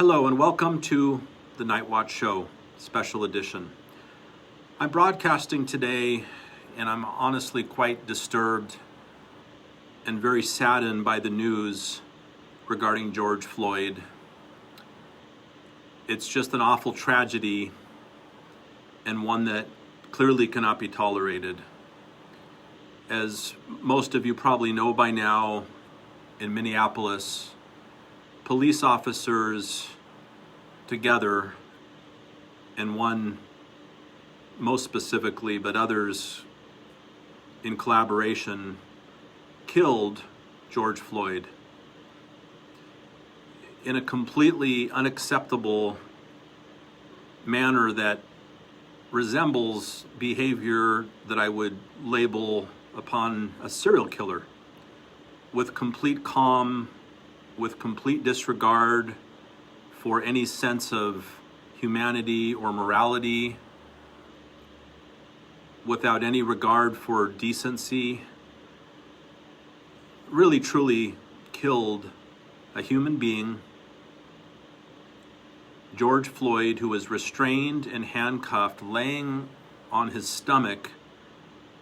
Hello and welcome to the Night Watch Show, special edition. I'm broadcasting today and I'm honestly quite disturbed and very saddened by the news regarding George Floyd. It's just an awful tragedy and one that clearly cannot be tolerated. As most of you probably know by now, in Minneapolis, police officers together, and one most specifically, but others in collaboration, killed George Floyd in a completely unacceptable manner that resembles behavior that I would label upon a serial killer, with complete calm, with complete disregard for any sense of humanity or morality, without any regard for decency, really truly killed a human being, George Floyd, who was restrained and handcuffed, laying on his stomach,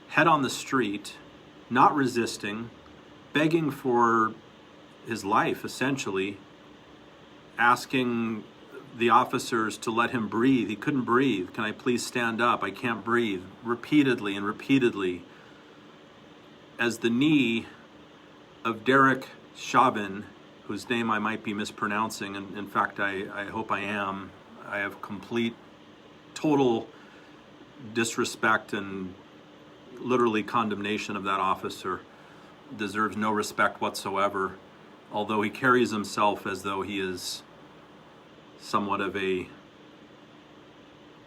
head on the street, not resisting, begging for his life, essentially, asking the officers to let him breathe. He couldn't breathe. Can I please stand up? I can't breathe. Repeatedly and repeatedly. As the knee of Derek Chauvin, whose name I might be mispronouncing, and in fact I hope I am. I have complete, total disrespect and literally condemnation of that officer. Deserves no respect whatsoever, although he carries himself as though he is somewhat of a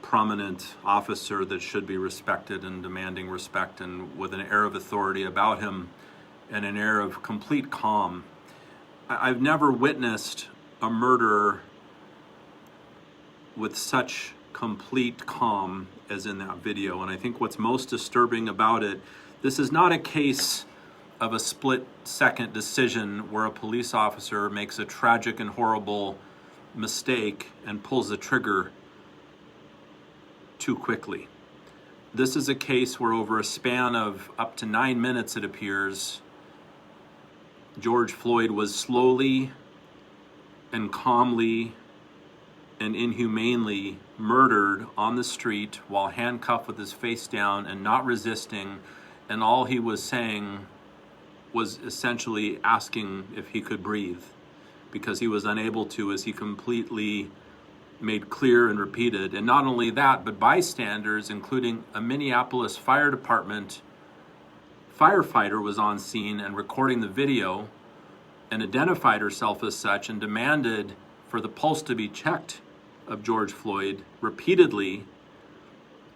prominent officer that should be respected and demanding respect, and with an air of authority about him and an air of complete calm. I've never witnessed a murder with such complete calm as in that video. And I think what's most disturbing about it, this is not a case of a split-second decision where a police officer makes a tragic and horrible mistake and pulls the trigger too quickly. This is a case where over a span of up to 9 minutes, it appears, George Floyd was slowly and calmly and inhumanely murdered on the street while handcuffed with his face down and not resisting, and all he was saying was essentially asking if he could breathe, because he was unable to, as he completely made clear and repeated. And not only that, but bystanders, including a Minneapolis Fire Department firefighter, was on scene and recording the video and identified herself as such and demanded for the pulse to be checked of George Floyd repeatedly.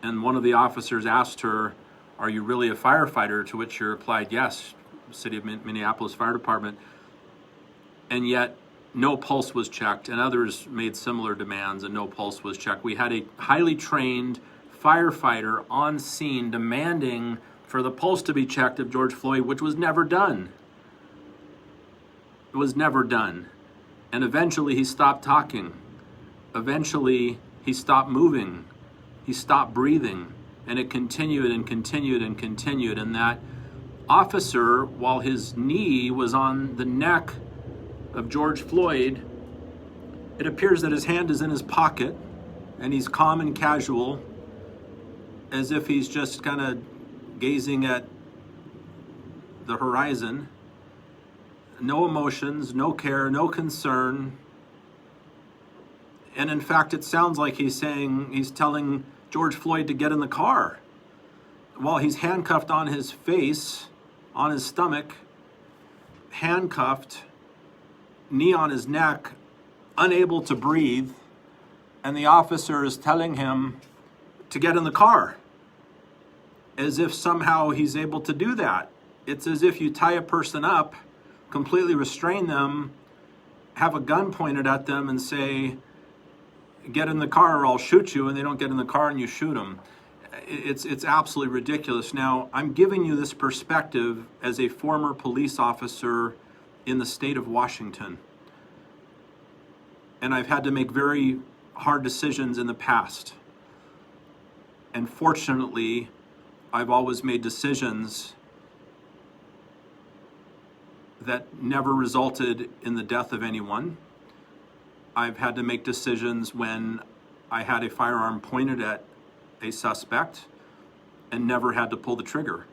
And one of the officers asked her, "Are you really a firefighter?" To which she replied, "Yes, City of Minneapolis Fire Department." And yet no pulse was checked, and others made similar demands and no pulse was checked. We had a highly trained firefighter on scene demanding for the pulse to be checked of George Floyd, which was never done. It was never done. And eventually he stopped talking. Eventually he stopped moving. He stopped breathing. And it continued and continued and continued. And that officer, while his knee was on the neck of George Floyd, it appears that his hand is in his pocket and he's calm and casual, as if he's just kind of gazing at the horizon. No emotions, no care, no concern. And in fact, it sounds like he's telling George Floyd to get in the car while he's handcuffed on his face, on his stomach, handcuffed, knee on his neck, unable to breathe, and the officer is telling him to get in the car, as if somehow he's able to do that. It's as if you tie a person up, completely restrain them, have a gun pointed at them and say, "Get in the car or I'll shoot you," and they don't get in the car and you shoot them. It's absolutely ridiculous. Now, I'm giving you this perspective as a former police officer in the state of Washington. And I've had to make very hard decisions in the past. And fortunately, I've always made decisions that never resulted in the death of anyone. I've had to make decisions when I had a firearm pointed at a suspect and never had to pull the trigger,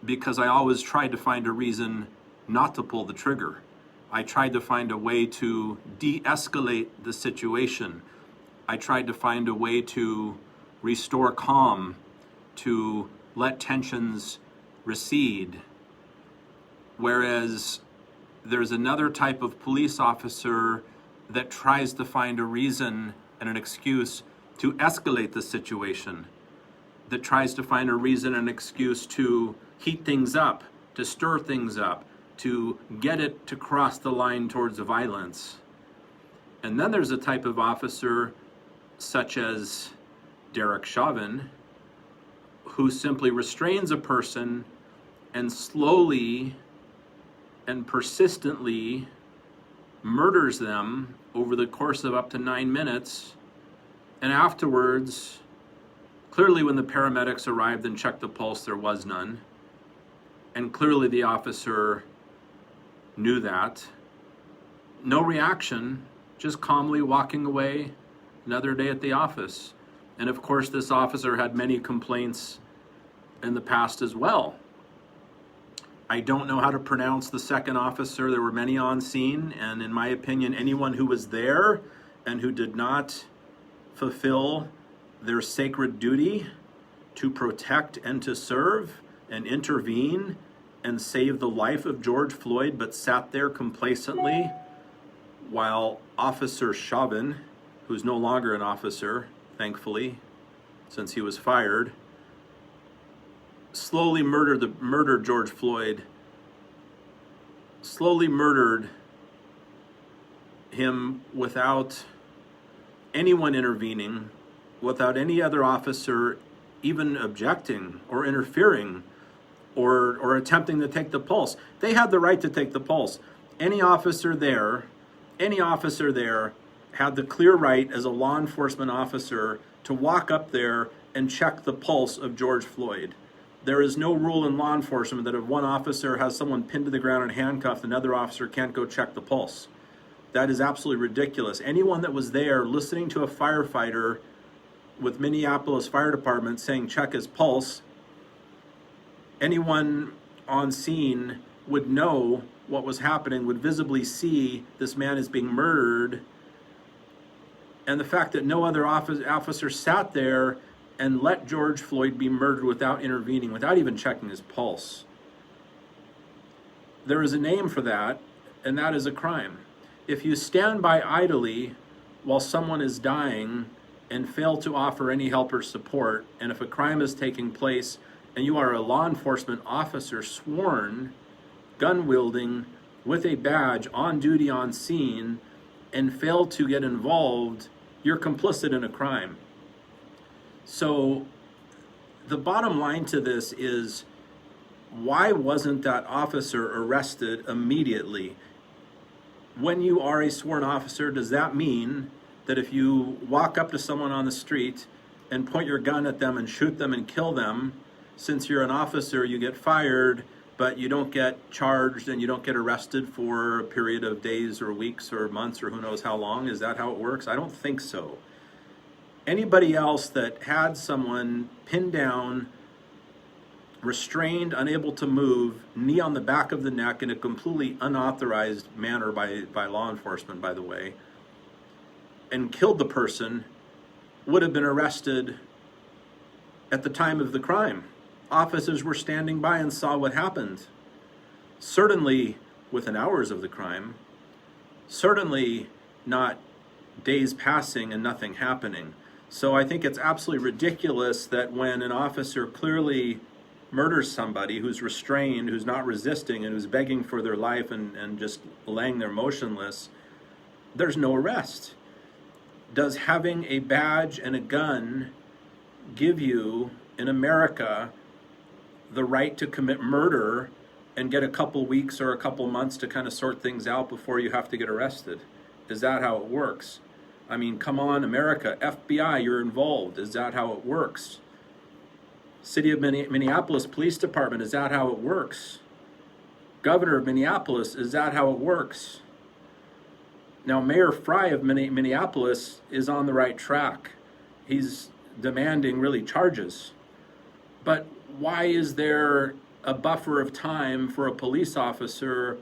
because I always tried to find a reason not to pull the trigger. I tried to find a way to de-escalate the situation. I tried to find a way to restore calm, to let tensions recede. Whereas there's another type of police officer that tries to find a reason and an excuse to escalate the situation, that tries to find a reason and excuse to heat things up, to stir things up, to get it to cross the line towards violence. And then there's a type of officer such as Derek Chauvin, who simply restrains a person and slowly and persistently murders them over the course of up to 9 minutes. And afterwards, clearly when the paramedics arrived and checked the pulse, there was none. And clearly the officer knew that. No reaction, just calmly walking away, another day at the office. And of course, this officer had many complaints in the past as well. I don't know how to pronounce the second officer. There were many on scene, and in my opinion, anyone who was there and who did not fulfill their sacred duty to protect and to serve and intervene and save the life of George Floyd, but sat there complacently while Officer Chauvin, who's no longer an officer, thankfully, since he was fired, slowly murdered George Floyd, slowly murdered him without anyone intervening, without any other officer even objecting or interfering or attempting to take the pulse. They had the right to take the pulse. Any officer there had the clear right as a law enforcement officer to walk up there and check the pulse of George Floyd. There is no rule in law enforcement that if one officer has someone pinned to the ground and handcuffed, another officer can't go check the pulse. That is absolutely ridiculous. Anyone that was there listening to a firefighter with Minneapolis Fire Department saying check his pulse, anyone on scene would know what was happening, would visibly see this man is being murdered. And the fact that no other officer sat there and let George Floyd be murdered without intervening, without even checking his pulse. There is a name for that, and that is a crime. If you stand by idly while someone is dying and fail to offer any help or support, and if a crime is taking place and you are a law enforcement officer sworn, gun wielding, with a badge, on duty, on scene, and fail to get involved, you're complicit in a crime. So the bottom line to this is, why wasn't that officer arrested immediately? When you are a sworn officer, does that mean that if you walk up to someone on the street and point your gun at them and shoot them and kill them, since you're an officer, you get fired, but you don't get charged and you don't get arrested for a period of days or weeks or months or who knows how long? Is that how it works? I don't think so. Anybody else that had someone pinned down, restrained, unable to move, knee on the back of the neck in a completely unauthorized manner by law enforcement, by the way, and killed the person, would have been arrested at the time of the crime. Officers were standing by and saw what happened. Certainly within hours of the crime. Certainly not days passing and nothing happening. So I think it's absolutely ridiculous that when an officer clearly murders somebody who's restrained, who's not resisting, and who's begging for their life and just laying there motionless, there's no arrest. Does having a badge and a gun give you, in America, the right to commit murder and get a couple weeks or a couple months to kind of sort things out before you have to get arrested? Is that how it works? I mean, come on, America, FBI, you're involved. Is that how it works? City of Minneapolis Police Department, is that how it works? Governor of Minneapolis, is that how it works? Now, Mayor Fry of Minneapolis is on the right track. He's demanding really charges. But why is there a buffer of time for a police officer,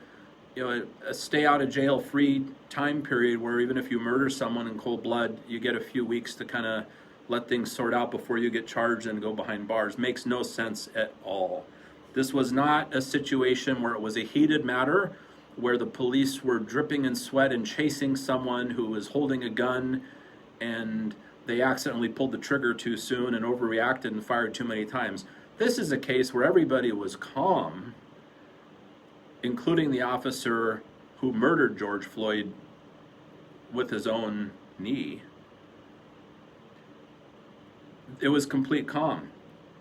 a stay out of jail free time period where even if you murder someone in cold blood, you get a few weeks to kind of let things sort out before you get charged and go behind bars? Makes no sense at all. This was not a situation where it was a heated matter, where the police were dripping in sweat and chasing someone who was holding a gun and they accidentally pulled the trigger too soon and overreacted and fired too many times. This is a case where everybody was calm, including the officer who murdered George Floyd with his own knee. It was complete calm,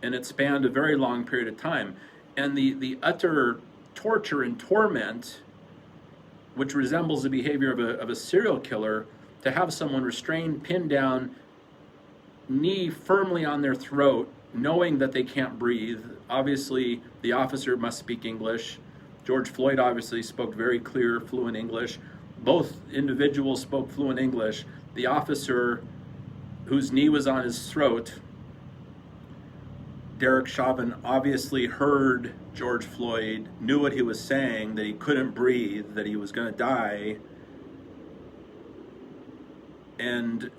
and it spanned a very long period of time. And the utter torture and torment, which resembles the behavior of a serial killer, to have someone restrained, pinned down, knee firmly on their throat, knowing that they can't breathe. Obviously, the officer must speak English. George Floyd obviously spoke very clear, fluent English. Both individuals spoke fluent English. The officer whose knee was on his throat, Derek Chauvin, obviously heard George Floyd, knew what he was saying, that he couldn't breathe, that he was going to die. And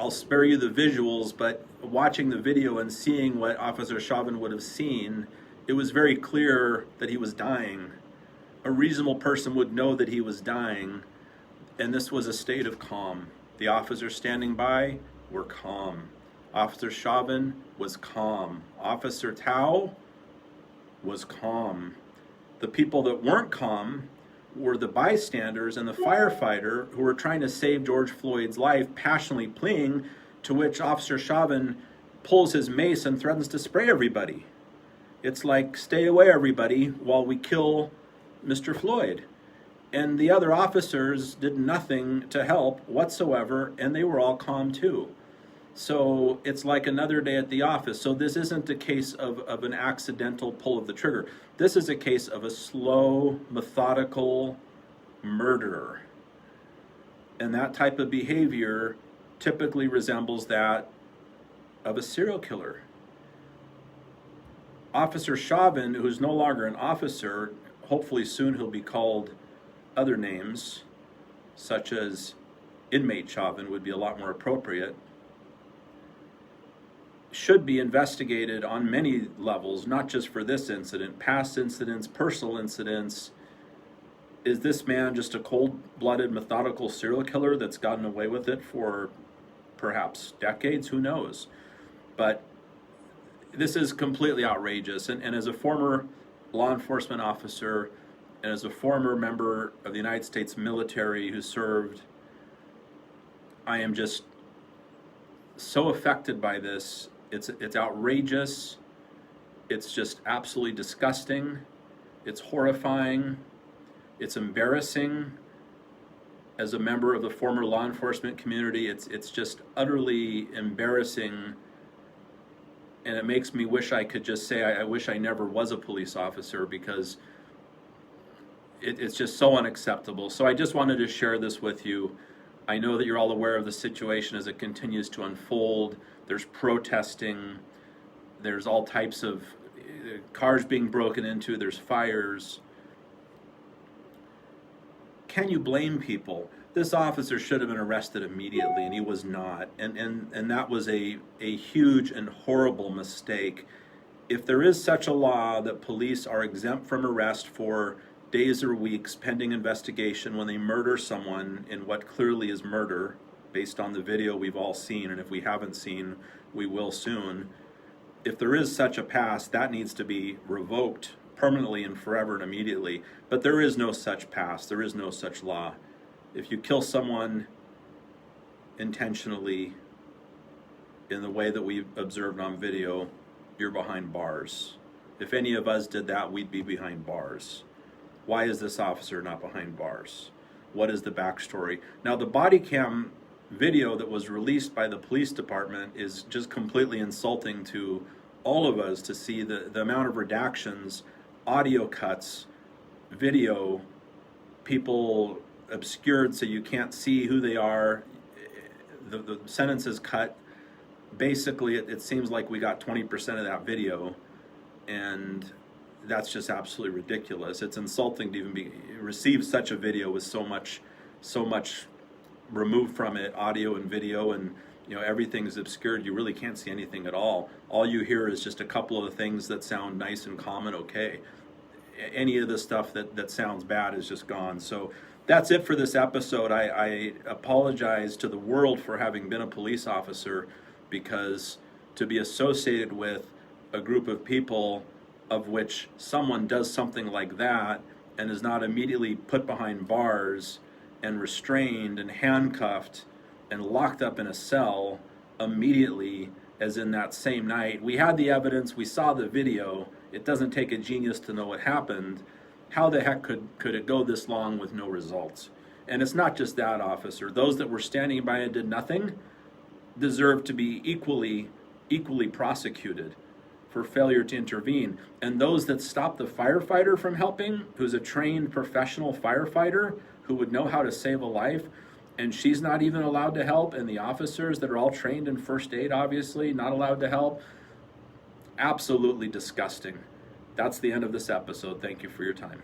I'll spare you the visuals, but watching the video and seeing what Officer Chauvin would have seen, it was very clear that he was dying. A reasonable person would know that he was dying, and this was a state of calm. The officers standing by were calm. Officer Chauvin was calm. Officer Thao was calm. The people that weren't calm were the bystanders and the firefighter who were trying to save George Floyd's life, passionately pleading, to which Officer Chauvin pulls his mace and threatens to spray everybody. It's like, stay away everybody while we kill Mr. Floyd. And the other officers did nothing to help whatsoever, and they were all calm too. So it's like another day at the office. So this isn't a case of an accidental pull of the trigger. This is a case of a slow, methodical murderer. And that type of behavior typically resembles that of a serial killer. Officer Chauvin, who's no longer an officer, hopefully soon he'll be called other names, such as inmate Chauvin would be a lot more appropriate, should be investigated on many levels, not just for this incident, past incidents, personal incidents. Is this man just a cold-blooded, methodical serial killer that's gotten away with it for perhaps decades? Who knows? But this is completely outrageous. And as a former law enforcement officer and as a former member of the United States military who served, I am just so affected by this. It's outrageous. It's just absolutely disgusting. It's horrifying. It's embarrassing. As a member of the former law enforcement community, it's just utterly embarrassing. And it makes me wish I could just say I wish I never was a police officer, because it's just so unacceptable. So I just wanted to share this with you. I know that you're all aware of the situation as it continues to unfold. There's protesting. There's all types of cars being broken into. There's fires. Can you blame people? This officer should have been arrested immediately, and he was not. And that was a huge and horrible mistake. If there is such a law that police are exempt from arrest for days or weeks pending investigation when they murder someone in what clearly is murder, based on the video we've all seen, and if we haven't seen, we will soon. If there is such a pass, that needs to be revoked permanently and forever and immediately. But there is no such pass. There is no such law. If you kill someone intentionally in the way that we observed on video, you're behind bars. If any of us did that, we'd be behind bars. Why is this officer not behind bars? what is the backstory. Now, the body cam video that was released by the police department is just completely insulting to all of us to see the amount of redactions, audio cuts, video, people obscured so you can't see who they are, the sentences cut. Basically, it seems like we got 20% of that video, and that's just absolutely ridiculous. It's insulting to even receive such a video with so much removed from it, audio and video, and everything's obscured. You really can't see anything at all. All you hear is just a couple of the things that sound nice and common, okay. Any of the stuff that sounds bad is just gone. So that's it for this episode. I apologize to the world for having been a police officer, because to be associated with a group of people of which someone does something like that and is not immediately put behind bars and restrained and handcuffed and locked up in a cell immediately, as in that same night. We had the evidence, we saw the video. It doesn't take a genius to know what happened. How the heck could it go this long with no results? And it's not just that, officer. Those that were standing by and did nothing deserve to be equally prosecuted for failure to intervene. And those that stopped the firefighter from helping, who's a trained professional firefighter who would know how to save a life, and she's not even allowed to help, and the officers that are all trained in first aid, obviously, not allowed to help. Absolutely disgusting. That's the end of this episode. Thank you for your time.